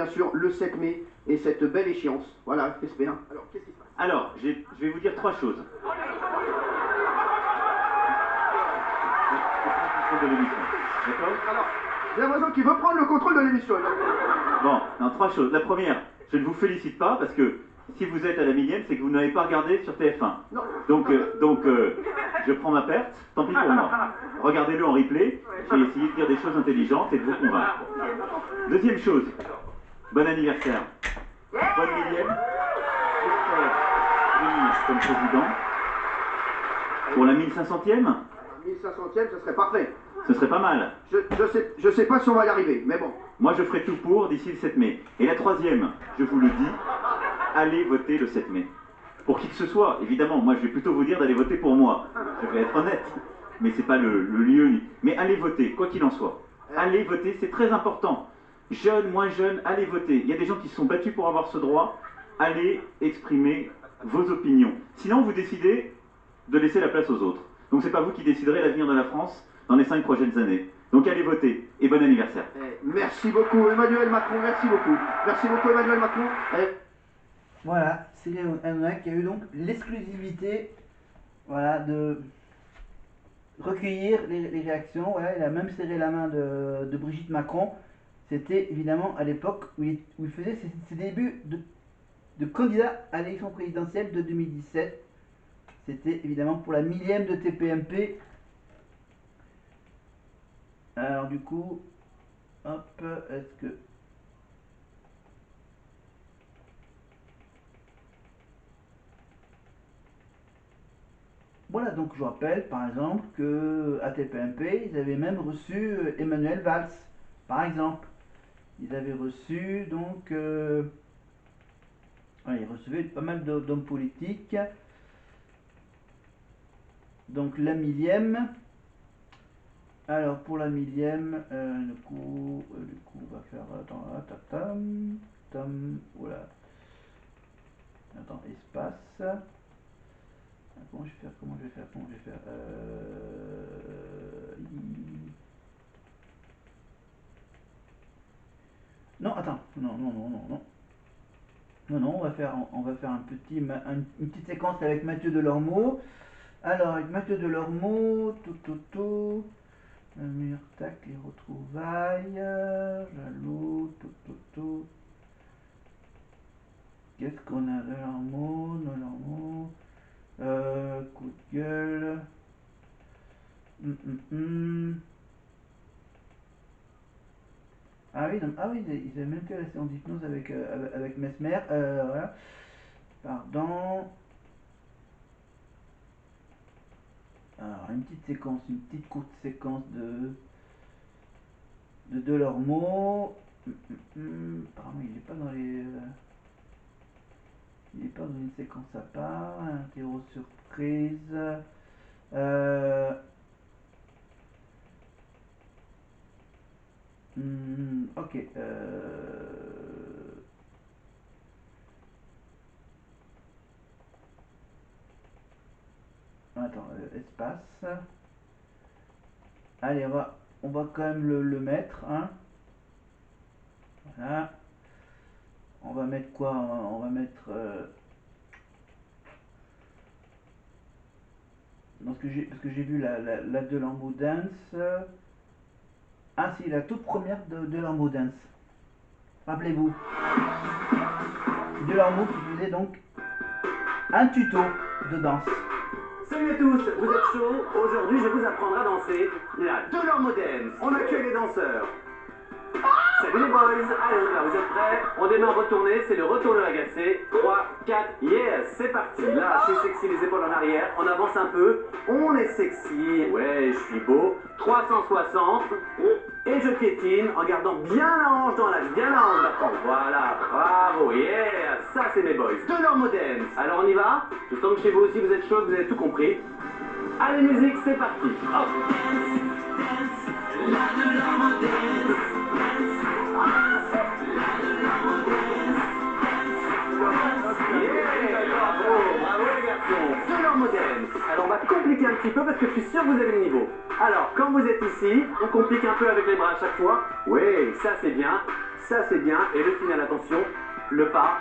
Bien sûr, le 7 mai et cette belle échéance. Voilà, j'espère. Alors, qu'est-ce qui se passe? Alors, je vais vous dire trois choses. De l'émission. D'accord? Alors, j'ai l'impression qu'il veut prendre le contrôle de l'émission. Bon, non, trois choses. La première, je ne vous félicite pas parce que si vous êtes à la millième, c'est que vous n'avez pas regardé sur TF1. Non. Donc, je prends ma perte, tant pis pour moi. Regardez-le en replay, j'ai essayé de dire des choses intelligentes et de vous convaincre. Deuxième chose, bon anniversaire. Bonne millième. J'espère venir comme président. Pour la 1500e 1500e, ce serait parfait. Ce serait pas mal. Je sais pas si on va y arriver, mais bon. Moi, je ferai tout pour d'ici le 7 mai. Et la troisième, je vous le dis, allez voter le 7 mai. Pour qui que ce soit, évidemment. Moi, je vais plutôt vous dire d'aller voter pour moi. Je vais être honnête. Mais c'est pas le lieu. Mais allez voter, quoi qu'il en soit. Allez voter, c'est très important. Jeunes, moins jeunes, allez voter. Il y a des gens qui se sont battus pour avoir ce droit. Allez exprimer vos opinions. Sinon, vous décidez de laisser la place aux autres. Donc c'est pas vous qui déciderez l'avenir de la France dans les 5 prochaines années. Donc allez voter et bon anniversaire. Merci beaucoup Emmanuel Macron, merci beaucoup. Merci beaucoup Emmanuel Macron. Voilà, Cyril Hanouna qui a eu donc l'exclusivité, voilà, de recueillir les réactions. Voilà, il a même serré la main de Brigitte Macron. C'était évidemment à l'époque où il faisait ses débuts de candidat à l'élection présidentielle de 2017. C'était évidemment pour la millième de TPMP. Alors du coup, hop, est-ce que... Voilà, donc je rappelle par exemple que à TPMP, ils avaient même reçu Emmanuel Valls, par exemple. Ils avaient reçu donc... ils recevaient pas mal d'hommes politiques. Donc la millième. Alors pour la millième, du coup on va faire... Attends, voilà. Attends, espace. Comment je vais faire Non, attends, non. Non, on va faire une petite séquence avec Mathieu Delormeau. Alors, avec Mathieu Delormeau, mur, tac, les retrouvailles, jaloux, Qu'est-ce qu'on a? Delormeau, coup de gueule. Ah oui, ils avaient même fait la séance d'hypnose avec Mesmer. Voilà. Pardon. Alors, une petite courte séquence de Delormeau. Apparemment, il n'est pas dans les... il n'est pas dans une séquence à part. Interro surprise. Ok. Attends, espace. Allez, on va quand même le mettre. Hein. Voilà. On va mettre quoi? On va mettre... parce que j'ai vu la Delormeau Dance. Ah si, la toute première de Delormeau Dance. Rappelez-vous. Delormeau qui faisait donc un tuto de danse. Salut à tous, vous êtes chauds? Aujourd'hui je vous apprendrai à danser la Delormeau Dance. On accueille les danseurs. Salut les boys. Allez, là, vous êtes prêts? On démarre retourné, c'est le retour de l'agacé. 3, 4, yes, c'est parti. Là, c'est sexy, les épaules en arrière. On avance un peu. On est sexy. Ouais, je suis beau. 360. Et je piétine en gardant bien la hanche dans l'axe. Bien la hanche d'après. Voilà, bravo, yeah. Ça, c'est mes boys. Delormeau Dance. Alors, on y va? Je sens que chez vous aussi, vous êtes chauds, vous avez tout compris. Allez, musique, c'est parti. Hop. La Delormeau Dance. Bravo les garçons. Delormeau Dance. Alors on va compliquer un petit peu parce que je suis sûr que vous avez le niveau. Alors quand vous êtes ici, on complique un peu avec les bras à chaque fois. Oui, ça c'est bien. Ça c'est bien. Et le final, attention, le pas,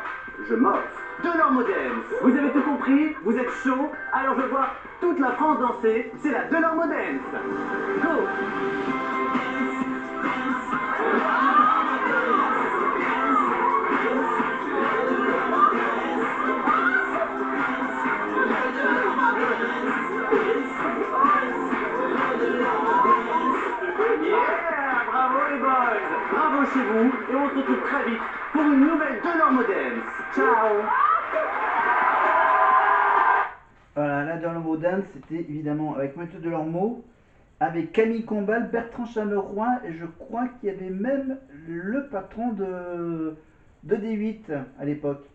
je m'offre. Delorme Dance. Vous avez tout compris? Vous êtes chaud? Alors je vois toute la France danser. C'est la Delorme Dance. Go! Yeah! Bravo les boys! Bravo chez vous et on se retrouve très vite pour une nouvelle Delorme Dance. Ciao! Voilà, la Delorme Dance, c'était évidemment avec Mathieu Delormeau, avec Camille Combal, Bertrand Chameroy, et je crois qu'il y avait même le patron de D8 à l'époque.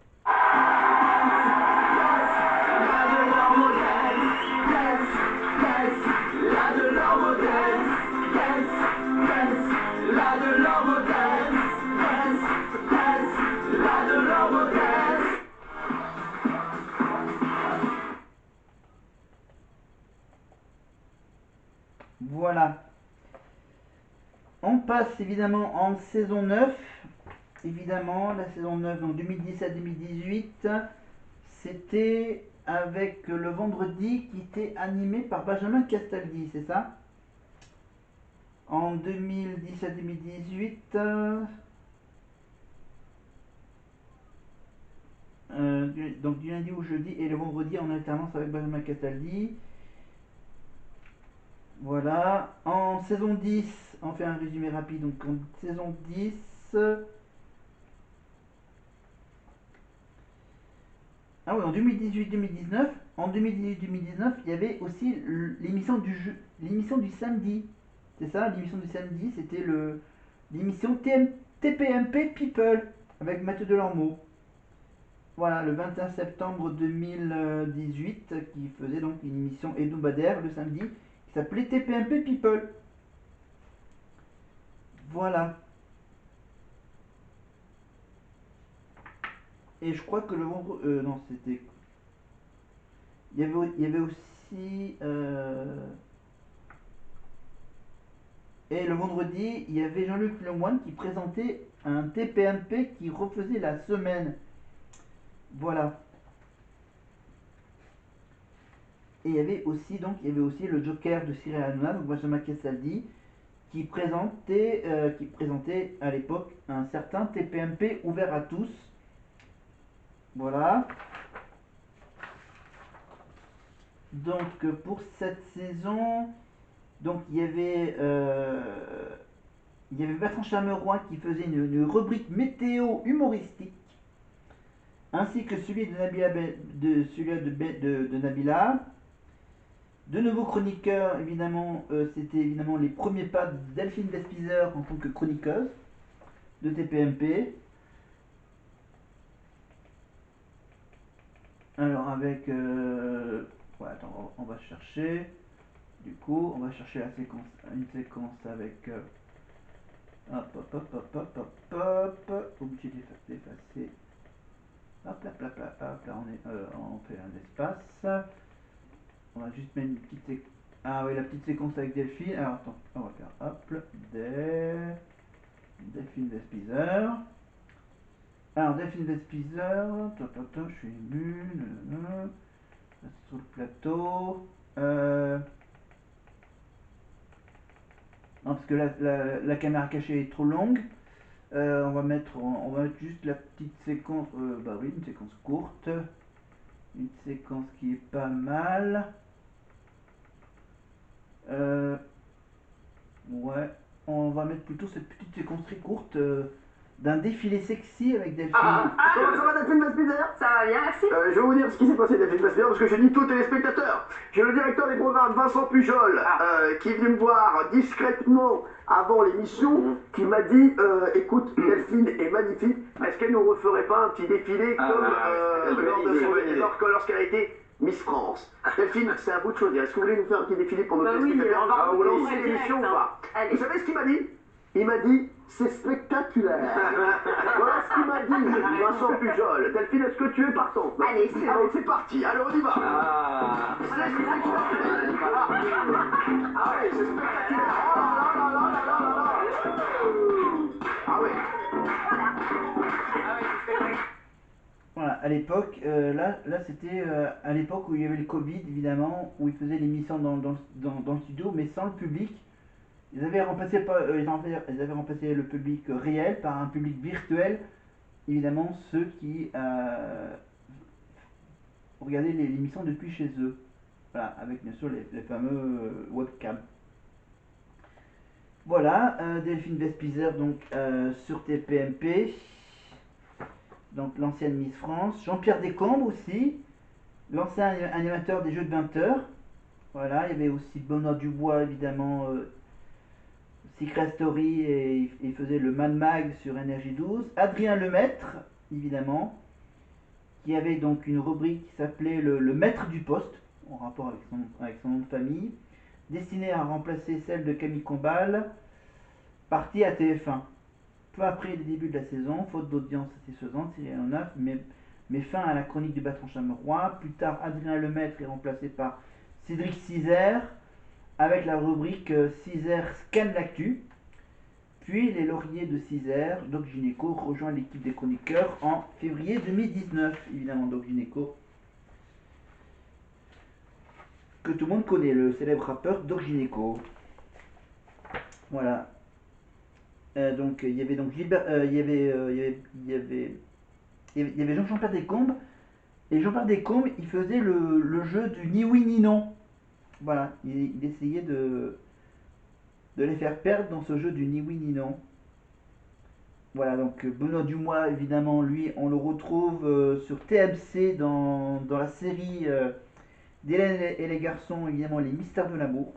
Voilà. On passe évidemment en saison 9. Évidemment, la saison 9, donc 2017-2018, c'était avec le vendredi qui était animé par Benjamin Castaldi, c'est ça? En 2017-2018, donc du lundi au jeudi et le vendredi en alternance avec Benjamin Castaldi. Voilà. En saison 10, on fait un résumé rapide. Donc en saison 10, ah oui, en 2018-2019, en 2018-2019, il y avait aussi l'émission du samedi. C'est ça, l'émission du samedi, c'était l'émission TPMP People avec Mathieu Delormeau. Voilà, le 21 septembre 2018, qui faisait donc une émission hebdomadaire le samedi, qui s'appelait TPMP People. Voilà. Et je crois que le vendredi... non, c'était... Il y avait aussi... Et le vendredi, il y avait Jean-Luc Lemoine qui présentait un TPMP qui refaisait la semaine. Voilà. Et il y avait aussi le Joker de Cyril Hanouna, donc Benjamin Castaldi, qui présentait à l'époque un certain TPMP ouvert à tous. Voilà. Donc pour cette saison, donc il y avait Bertrand Chameroy qui faisait une rubrique météo humoristique, ainsi que celui de Nabila, de Nabila. De nouveaux chroniqueurs, évidemment, c'était évidemment les premiers pas de Delphine Vespizer en tant que chroniqueuse de TPMP. Alors avec... ouais, attends, on va chercher. Du coup, on va chercher une séquence avec... hop, hop, hop, hop, hop, hop, hop. Obligé d'effacer. Hop, là, hop, là, on fait un espace. On va juste mettre une petite séquence. Ah oui, la petite séquence avec Delphine. Alors attends, on va faire hop, Delphine Vespizer. Alors Delphine Vespizer, je suis ému, c'est sur le plateau. Non, parce que la caméra cachée est trop longue. On va mettre juste la petite séquence, bah oui, une séquence courte. Une séquence qui est pas mal. Ouais, on va mettre plutôt cette petite séquence très courte d'un défilé sexy avec Delphine. Comment ça va Delphine Vespizer? Ça va bien, merci. Je vais vous dire ce qui s'est passé Delphine Vespizer parce que je dis tout téléspectateurs. J'ai le directeur des programmes Vincent Pujol qui est venu me voir discrètement avant l'émission qui m'a dit écoute Delphine est magnifique, est-ce qu'elle nous referait pas un petit défilé comme lorsqu'elle a été Miss France? Delphine, c'est un bout de chose. Est-ce que vous voulez nous faire un petit défilé pour nos téléspectateurs? on va vous lancer l'émission ou pas? Vous savez ce qu'il m'a dit? Il m'a dit, c'est spectaculaire. Voilà ce qu'il m'a dit, Vincent Pujol. Delphine, est-ce que tu es partante? Allez, c'est bon. C'est parti, allez, on y va. C'est spectaculaire. Ah ouais, c'est spectaculaire. Oh là là là là là là là là. Ah ouais. à l'époque, là c'était à l'époque où il y avait le Covid, évidemment, où ils faisaient l'émission dans le studio, mais sans le public. Ils avaient remplacé le public réel par un public virtuel, évidemment, ceux qui regardaient l'émission depuis chez eux. Voilà, avec bien sûr les fameux webcams. Voilà, Delphine Vespizer donc sur TPMP, donc l'ancienne Miss France. Jean-Pierre Descombes aussi, l'ancien animateur des Jeux de 20h. Voilà, il y avait aussi Benoît Dubois évidemment, Secret Story, et il faisait le Mad Mag sur Énergie 12. Adrien Lemaître, évidemment, qui avait donc une rubrique qui s'appelait le Maître du Poste, en rapport avec son nom de famille, destinée à remplacer celle de Camille Combal, partie à TF1. Peu après le début de la saison, faute d'audience satisfaisante, Cyril Hanouna met fin à la chronique du Bertrand Chameroy. Plus tard, Adrien Lemaître est remplacé par Cédric Cizer, avec la rubrique Cizer scanne l'actu. Puis les lauriers de Cizer, Doc Gynéco rejoint l'équipe des chroniqueurs en février 2019. Évidemment, Doc Gynéco, que tout le monde connaît, le célèbre rappeur Doc Gynéco. Voilà. Donc il y avait donc Gilbert, il y avait Jean-Pierre Descombes, et Jean-Pierre Descombes il faisait le jeu du ni oui ni non. Voilà, il essayait de les faire perdre dans ce jeu du ni oui ni non. Voilà, donc Benoît Dubois, évidemment, lui, on le retrouve sur TMC dans la série d'Hélène et les garçons, évidemment, Les Mystères de l'amour.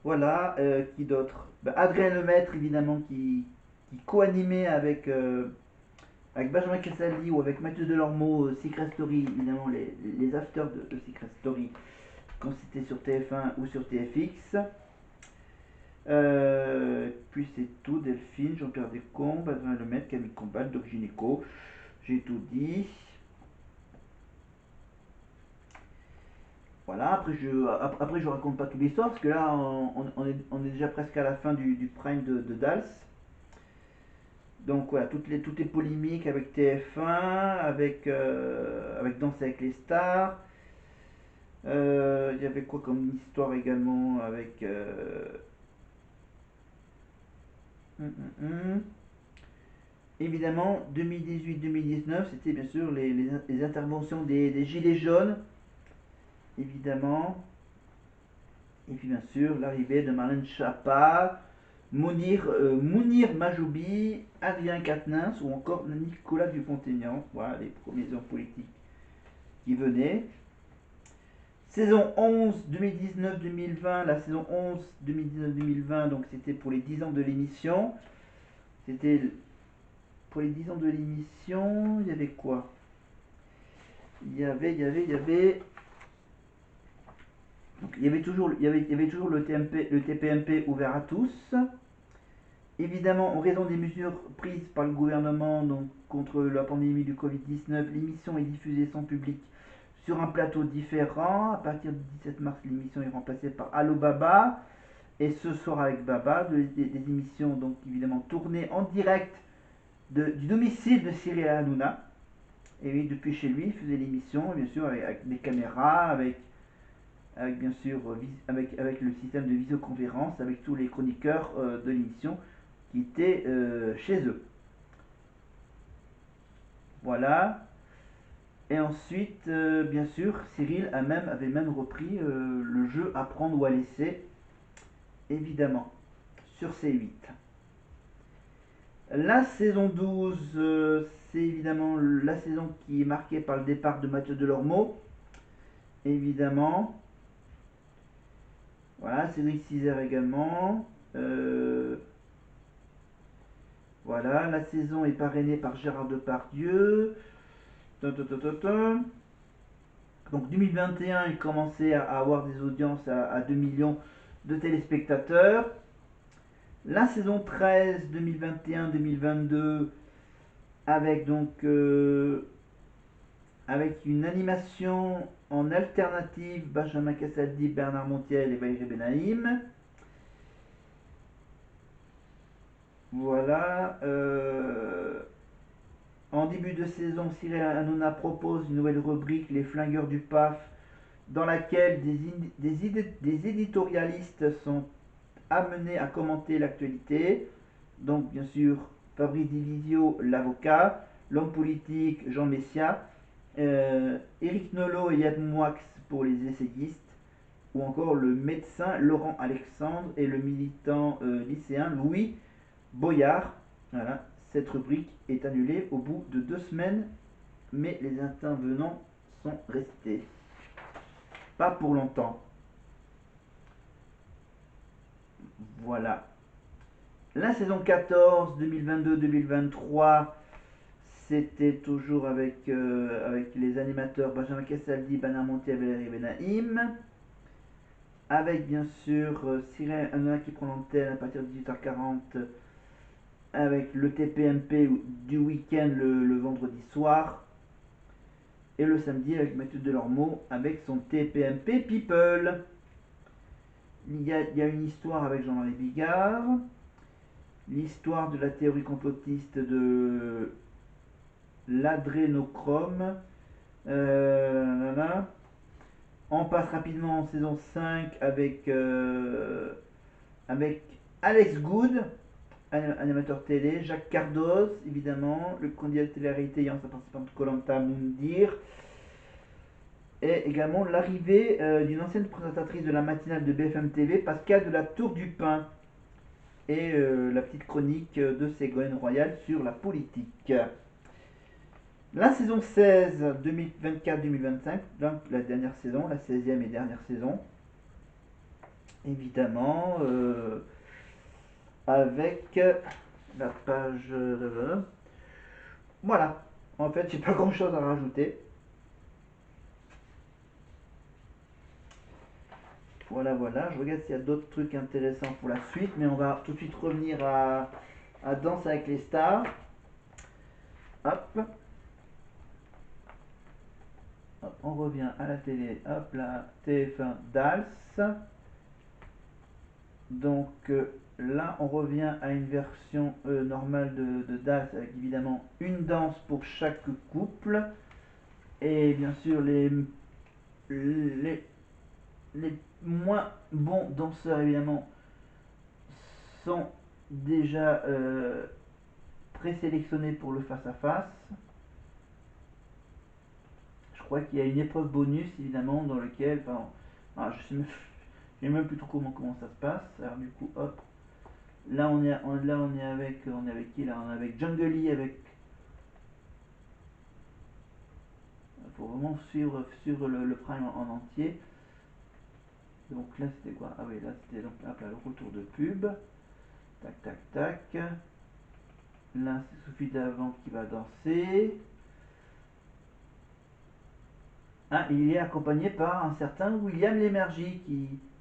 Voilà, qui d'autre? Adrien Lemaître, évidemment, qui co-animait avec Benjamin Castaldi ou avec Mathieu Delormeau, Secret Story, évidemment, les afters de Secret Story, quand c'était sur TF1 ou sur TFX. Puis c'est tout, Delphine, Jean-Pierre Descombes, Adrien Lemaître, Camille Combal, Doc Gynéco, j'ai tout dit. Voilà, après je raconte pas toute l'histoire, parce que là on est déjà presque à la fin du prime de Dals. Donc voilà, toutes les polémiques avec TF1, avec Danse avec les stars. Il y avait quoi comme histoire également avec... Évidemment, 2018-2019, c'était bien sûr les interventions des Gilets jaunes, évidemment. Et puis bien sûr, l'arrivée de Marlène Schiappa, Mounir Majoubi, Adrien Quatennens ou encore Nicolas Dupont-Aignan. Voilà les premiers hommes politiques qui venaient. Saison 11 2019-2020, la saison 11 2019-2020, donc c'était pour les 10 ans de l'émission. C'était pour les 10 ans de l'émission, il y avait quoi? Il y avait donc, il y avait toujours le TPMP ouvert à tous. Évidemment, en raison des mesures prises par le gouvernement donc, contre la pandémie du Covid-19, l'émission est diffusée sans public sur un plateau différent. À partir du 17 mars, l'émission est remplacée par Allo Baba et Ce soir avec Baba, des émissions donc évidemment tournées en direct du domicile de Cyril Hanouna. Et oui, depuis chez lui, il faisait l'émission, bien sûr, avec des caméras, avec bien sûr avec le système de visioconférence, avec tous les chroniqueurs de l'émission qui étaient chez eux. Voilà. Et ensuite, bien sûr, Cyril avait même repris le jeu À prendre ou à laisser, évidemment, sur C8. La saison 12, c'est évidemment la saison qui est marquée par le départ de Mathieu Delormeau, évidemment. Voilà, Cédric Cizer également. Voilà, la saison est parrainée par Gérard Depardieu. Donc 2021, il commençait à avoir des audiences à 2 millions de téléspectateurs. La saison 13, 2021-2022, avec donc avec une animation en alternative, Benjamin Castaldi, Bernard Montiel et Valérie Benaïm. Voilà. En début début de saison, Cyril Hanouna propose une nouvelle rubrique, les flingueurs du PAF, dans laquelle des éditorialistes sont amenés à commenter l'actualité. Donc bien sûr Fabrice Divisio, l'avocat, l'homme politique Jean Messia, Éric Nolot et Yann Moix pour les essayistes, ou encore le médecin Laurent Alexandre et le militant lycéen Louis Boyard. Voilà, cette rubrique est annulée au bout de 2 semaines, mais les intervenants sont restés. Pas pour longtemps. Voilà. La saison 14, 2022-2023, c'était toujours avec les animateurs Benjamin Castaldi, Bernard Montiel, Valérie Benaïm. Avec bien sûr Cyril Hanouna qui prend l'antenne à partir de 18h40 avec le TPMP du week-end le vendredi soir. Et le samedi avec Mathieu Delormeau avec son TPMP People. Il y a une histoire avec Jean-Marie Bigard. L'histoire de la théorie complotiste de l'adrénochrome. On passe rapidement en saison 5 avec Alex Good, animateur télé, Jacques Cardoz, évidemment, le candidat de télé-réalité ayant sa participante Koh-Lanta Moundir, et également l'arrivée d'une ancienne présentatrice de la matinale de BFM TV, Pascal de la Tour du Pin, et la petite chronique de Ségolène Royal sur la politique. La saison 16, 2024-2025, donc la dernière saison, la 16e et dernière saison, évidemment, avec la page... voilà, en fait, j'ai pas grand chose à rajouter. Voilà, je regarde s'il y a d'autres trucs intéressants pour la suite, mais on va tout de suite revenir à Danse avec les stars. Hop. Hop, on revient à la télé, hop là, TF1 DALS. Donc là, on revient à une version normale de DALS avec évidemment une danse pour chaque couple. Et bien sûr, les moins bons danseurs, évidemment, sont déjà présélectionnés pour le face-à-face. Je crois qu'il y a une épreuve bonus, évidemment, dans lequel... Enfin, je sais même plus trop comment ça se passe. Alors du coup, hop. Là, on est avec qui là? On est avec Jungle Lee, avec... Il faut vraiment suivre le prime en entier. Donc là, c'était quoi? Ah oui, là, c'était donc hop, là, le retour de pub. Tac. Là, c'est Sophie Davant qui va danser. Ah, il est accompagné par un certain William Lémergie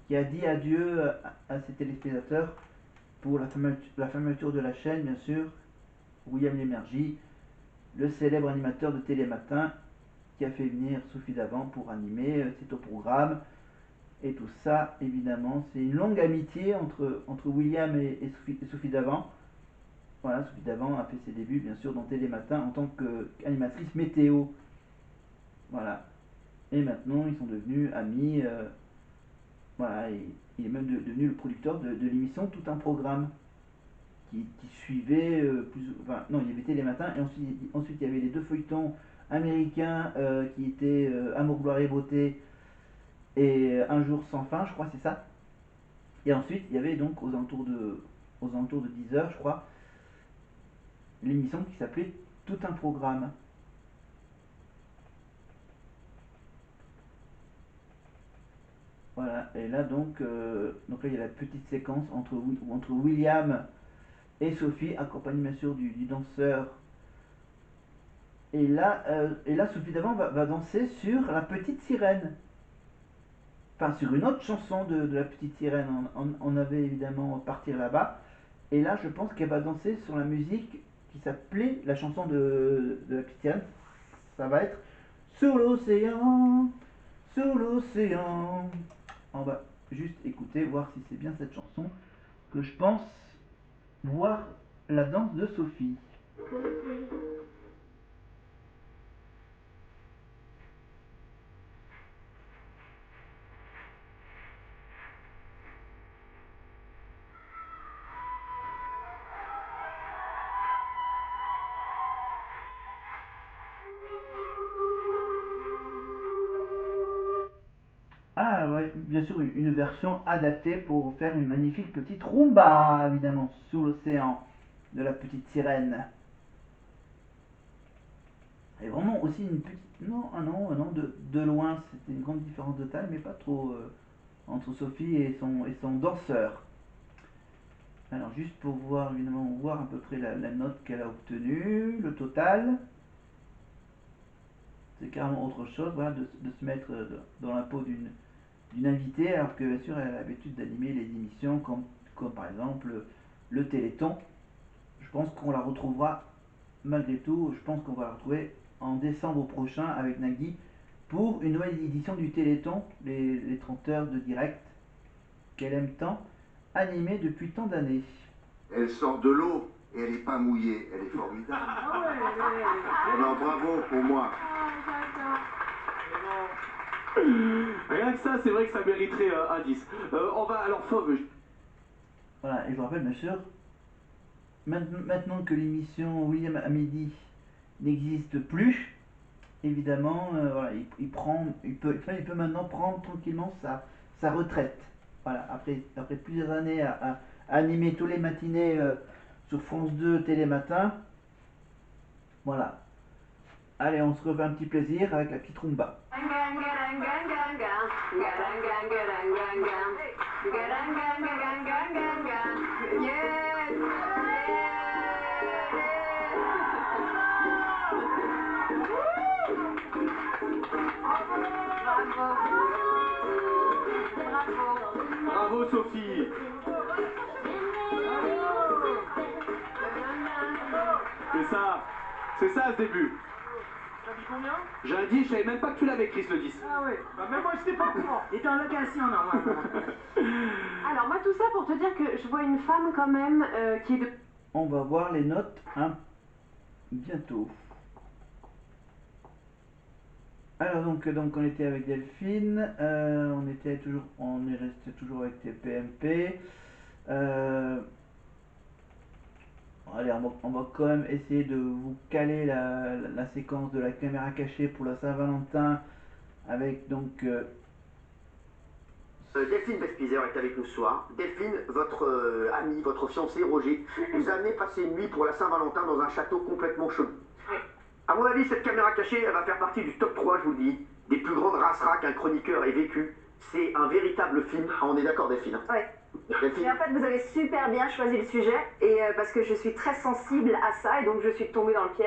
qui a dit adieu à ses téléspectateurs pour la fermeture de la chaîne, bien sûr. William Lémergie, le célèbre animateur de Télématin qui a fait venir Sophie Davant pour animer C'est au programme. Et tout ça, évidemment, c'est une longue amitié entre William et Sophie Davant. Voilà, Sophie Davant a fait ses débuts, bien sûr, dans Télématin en tant qu'animatrice météo. Voilà. Et maintenant, ils sont devenus amis. Voilà, et il est même devenu le producteur de l'émission Tout un programme qui suivait enfin, non, il y avait Télématin, et ensuite il y avait les 2 feuilletons américains qui étaient Amour, gloire et beauté et Un jour sans fin, je crois, c'est ça. Et ensuite, il y avait donc aux alentours de 10h, je crois, l'émission qui s'appelait Tout un programme. Voilà, et là donc là il y a la petite séquence entre William et Sophie, accompagnée bien sûr du danseur. Et là Sophie Davant va danser sur La Petite Sirène. Enfin, sur une autre chanson de La Petite Sirène. On avait évidemment Partir là-bas. Et là, je pense qu'elle va danser sur la musique qui s'appelait la chanson de La Petite Sirène. Ça va être Sous l'océan, sous l'océan. On va juste écouter, voir si c'est bien cette chanson que je pense voir la danse de Sophie. avec bien sûr une version adaptée pour faire une magnifique petite rumba, évidemment, sous l'océan de la petite sirène. Et vraiment aussi une petite... Non, de loin, c'était une grande différence de taille, mais pas trop entre Sophie et son danseur. Alors juste pour voir, évidemment, voir à peu près la note qu'elle a obtenue, le total. C'est carrément autre chose, voilà, de se mettre dans la peau d'une invitée, alors que bien sûr elle a l'habitude d'animer les émissions comme par exemple le Téléthon. Je pense qu'on la retrouvera malgré tout, je pense qu'on va la retrouver en décembre prochain avec Nagui pour une nouvelle édition du Téléthon, les 30 heures de direct qu'elle aime tant animer depuis tant d'années. Elle sort de l'eau et elle n'est pas mouillée, elle est formidable. Alors bravo pour moi. Rien que ça, c'est vrai que ça mériterait un 10. On va alors Fauve. Voilà, et je vous rappelle bien sûr, maintenant que l'émission William à midi n'existe plus, évidemment, voilà, il peut maintenant prendre tranquillement sa retraite. Voilà, après plusieurs années à animer tous les matinées sur France 2 Télématin. Voilà. Allez, on se refait un petit plaisir avec la petite rumba. Bravo Sophie. C'est ça ce début. T'as dit combien? J'ai un 10, je savais même pas que tu l'avais Chris le 10. Ah oui, bah même moi je sais pas au courant. Il était en location normalement. Alors moi tout ça pour te dire que je vois une femme quand même qui est de... On va voir les notes bientôt. Alors donc on était avec Delphine, on est resté toujours avec TPMP. Allez, on va quand même essayer de vous caler la séquence de la caméra cachée pour la Saint-Valentin avec donc... Delphine Vespizer est avec nous ce soir. Delphine, votre ami, votre fiancé Roger, nous a amené passer une nuit pour la Saint-Valentin dans un château complètement chelou. À mon avis, cette caméra cachée, elle va faire partie du top 3, je vous le dis, des plus grandes raceras qu'un chroniqueur ait vécu. C'est un véritable film. Ah, on est d'accord, Delphine? Ouais. Delphine. Et en fait, vous avez super bien choisi le sujet, et parce que je suis très sensible à ça, et donc je suis tombée dans le piège.